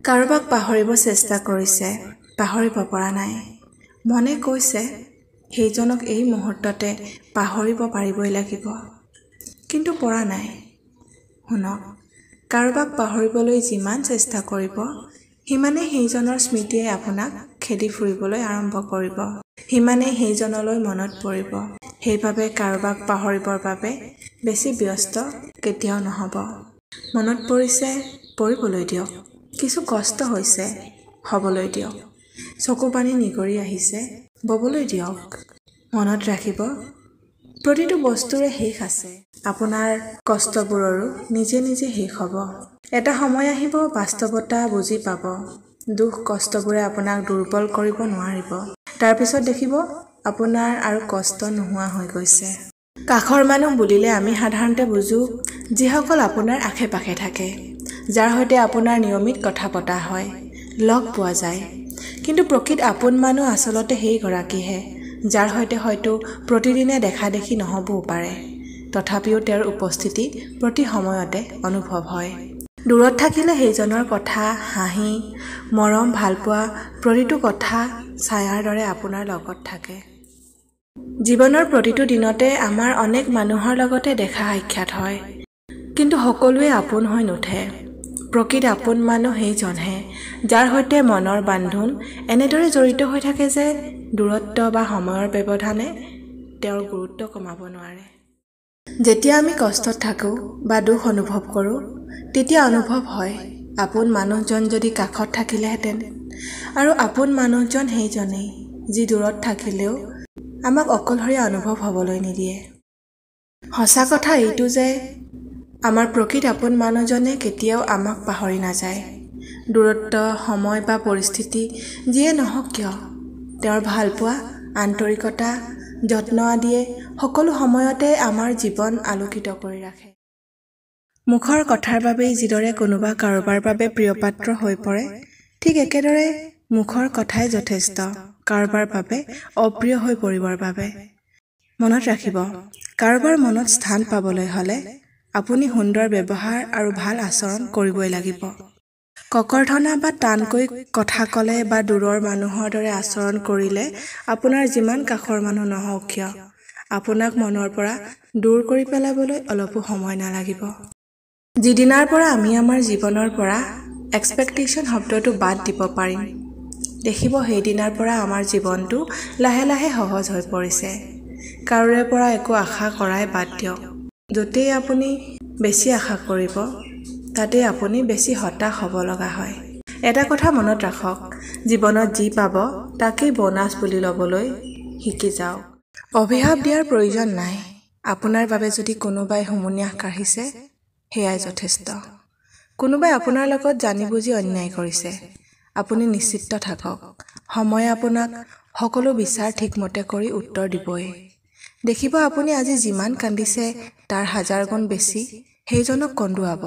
কাৰোবাক পাহৰিব চেষ্টা কৰিছে, পাহৰিব পৰা নাই। মনে কৈছে সেইজনক এই মুহূৰ্ততে পাহৰিব পাৰিবই লাগিব, কিন্তু পৰা নাই। শুনক, কাৰোবাক পাহৰিবলৈ যিমান চেষ্টা কৰিব, সিমানেই সেইজনৰ স্মৃতিয়ে আপোনাক খেদি ফুৰিবলৈ আৰম্ভ কৰিব, সিমানেই সেইজনলৈ মনত পৰিব। সেইবাবে কাৰোবাক পাহৰিবৰ বাবে বেছি ব্যস্ত কেতিয়াও নহ'ব। মনত পৰিছে, পৰিবলৈ দিয়ক। কিছু কষ্ট হৈছে, হ'বলৈ দিয়ক। চকু পানী নিগৰি আহিছে, ববলৈ দিয়ক। মনত ৰাখিব, প্ৰতিটো বস্তুৰে শেষ আছে। আপোনাৰ কষ্টবোৰৰো নিজে নিজে শেষ হ'ব। এটা সময় আহিব, বাস্তৱতা বুজি পাব। দুখ কষ্টবোৰে আপোনাক দুৰ্বল কৰিব নোৱাৰিব। তাৰপিছত দেখিব আপোনাৰ আৰু কষ্ট নোহোৱা হৈ গৈছে। কাষৰ মানুহ বুলিলে আমি সাধাৰণতে বুজো যিসকল আপোনাৰ আশে পাশে থাকে, যাৰ সৈতে আপোনাৰ নিয়মিত কথা পতা হয়, লগ পোৱা যায়। কিন্তু প্ৰকৃত আপোন মানুহ আচলতে সেইগৰাকীহে, যাৰ সৈতে হয়তো প্ৰতিদিনে দেখা দেখি নহ'বও পাৰে, তথাপিও তেওঁৰ উপস্থিতি প্ৰতি সময়তে অনুভৱ হয়। দূৰত থাকিলে সেইজনৰ কথা, হাঁহি, মৰম, ভালপোৱা প্ৰতিটো কথা ছায়াৰ দৰে আপোনাৰ লগত থাকে। জীৱনৰ প্ৰতিটো দিনতে আমাৰ অনেক মানুহৰ লগতে দেখা সাক্ষাৎ হয়, কিন্তু সকলোৱে আপোন হৈ নুঠে। প্ৰকৃত আপোন মানুহ সেইজনহে, যাৰ সৈতে মনৰ বান্ধোন এনেদৰে জড়িত হৈ থাকে যে দূৰত্ব বা সময়ৰ ব্যৱধানে তেওঁৰ গুৰুত্ব কমাব নোৱাৰে। যেতিয়া আমি কষ্টত থাকোঁ বা দুখ অনুভৱ কৰোঁ, তেতিয়া অনুভৱ হয় আপোন মানুহজন যদি কাষত থাকিলেহেঁতেন। আৰু আপোন মানুহজন সেইজনেই, যি দূৰত থাকিলেও আমাক অকলশৰীয়া অনুভৱ হ'বলৈ নিদিয়ে। সঁচা কথা এইটো যে আমাৰ প্ৰকৃত আপোন মানুহজনে কেতিয়াও আমাক পাহৰি নাযায়। দূৰত্ব, সময় বা পৰিস্থিতি যিয়ে নহওক কিয়, তেওঁৰ ভালপোৱা, আন্তৰিকতা, যত্ন আদিয়ে সকলো সময়তে আমাৰ জীৱন আলোকিত কৰি ৰাখে। মুখৰ কথাৰ বাবেই যিদৰে কোনোবা কাৰোবাৰ বাবে প্ৰিয়পাত্ৰ হৈ পৰে, ঠিক একেদৰে মুখৰ কথাই যথেষ্ট কাৰোবাৰ বাবে অপ্ৰিয় হৈ পৰিবৰ বাবে। মনত ৰাখিব, কাৰোবাৰ মনত স্থান পাবলৈ হ'লে আপুনি সুন্দৰ ব্যৱহাৰ আৰু ভাল আচৰণ কৰিবই লাগিব। ককৰ্থনা বা টানকৈ কথা ক'লে বা দূৰৰ মানুহৰ দৰে আচৰণ কৰিলে আপোনাৰ যিমান কাষৰ মানুহ নহওক কিয়, আপোনাক মনৰ পৰা দূৰ কৰি পেলাবলৈ অলপো সময় নালাগিব। যিদিনাৰ পৰা আমি আমাৰ জীৱনৰ পৰা এক্সপেক্টেশ্যন শব্দটো বাদ দিব পাৰিম, দেখিব সেইদিনাৰ পৰা আমাৰ জীৱনটো লাহে লাহে সহজ হৈ পৰিছে। কাৰোৰে পৰা একো আশা কৰাই বাদ দিয়ক। য'তেই আপুনি বেছি আশা কৰিব, তাতেই আপুনি বেছি হতাশ হ'ব লগা হয়। এটা কথা মনত ৰাখক, জীৱনত যি পাব তাকেই বোনাছ বুলি ল'বলৈ শিকি যাওক। অভিশাপ দিয়াৰ প্ৰয়োজন নাই। আপোনাৰ বাবে যদি কোনোবাই হুমুনিয়াহ কাঢ়িছে, সেয়াই যথেষ্ট। কোনোবাই আপোনাৰ লগত জানি বুজি অন্যায় কৰিছে, আপুনি নিশ্চিত থাকক, সময়ে আপোনাক সকলো বিচাৰ ঠিকমতে কৰি উত্তৰ দিবই। দেখিব আপুনি আজি যিমান কান্দিছে তাৰ 1000 গুণ বেছি সেইজনক কন্দুৱাব।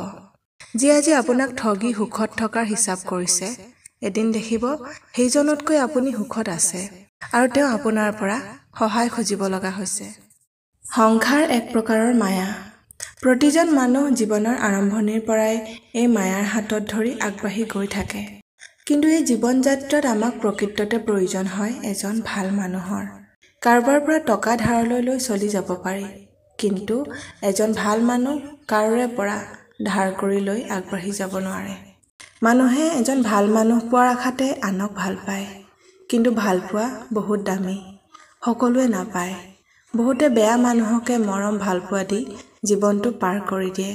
যি আজি আপোনাক ঠগি সুখত থকাৰ হিচাপ কৰিছে, এদিন দেখিব সেইজনতকৈ আপুনি সুখত আছে আৰু তেওঁ আপোনাৰ পৰা সহায় খুজিব লগা হৈছে। সংসাৰ এক প্ৰকাৰৰ মায়া। প্ৰতিজন মানুহ জীৱনৰ আৰম্ভণিৰ পৰাই এই মায়াৰ হাতত ধৰি আগবাঢ়ি গৈ থাকে। কিন্তু এই জীৱন যাত্ৰাত আমাক প্ৰকৃততে প্ৰয়োজন হয় এজন ভাল মানুহৰ। কাৰোবাৰ পৰা টকা ধাৰলৈ লৈ চলি যাব পাৰি, কিন্তু এজন ভাল মানুহ কাৰোৰে পৰা ধাৰ কৰি লৈ আগবাঢ়ি যাব নোৱাৰে। মানুহে এজন ভাল মানুহ পোৱাৰ আশাতে আনক ভাল পায়, কিন্তু ভাল পোৱা বহুত দামী, সকলোৱে নাপায়। বহুতে বেয়া মানুহকে মৰম ভালপোৱা দি জীৱনটো পাৰ কৰি দিয়ে,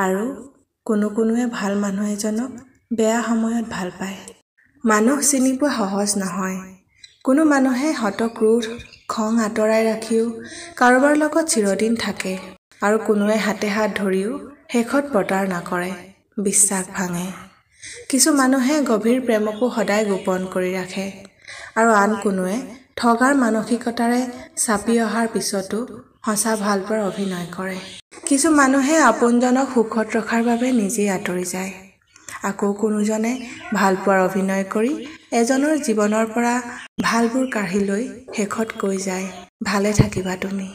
আৰু কোনোৱে ভাল মানুহ এজনক বেয়া সময়ত ভাল পায়। মানুহ চিনি পোৱা সহজ নহয়। কোনো মানুহে হতক্ৰোধ, খং আঁতৰাই ৰাখিও কাৰোবাৰ লগত চিৰদিন থাকে, আৰু কোনোৱে হাতে হাত ধৰিও শেষত প্ৰতাৰণা কৰে, বিশ্বাস ভাঙে। কিছু মানুহে গভীৰ প্ৰেমকো সদায় গোপন কৰি ৰাখে, আৰু আন কোনোৱে ঠগাৰ মানসিকতাৰে চাপি অহাৰ পিছতো সঁচা ভালপোৱাৰ অভিনয় কৰে। কিছু মানুহে আপোনজনক সুখত ৰখাৰ বাবে নিজেই আঁতৰি যায়, আকৌ কোনোজনে ভালপোৱাৰ অভিনয় কৰি এজনৰ জীৱনৰ পৰা ভালবোৰ কাঢ়ি লৈ শেষত কৈ যায়, ভালে থাকিবা তুমি।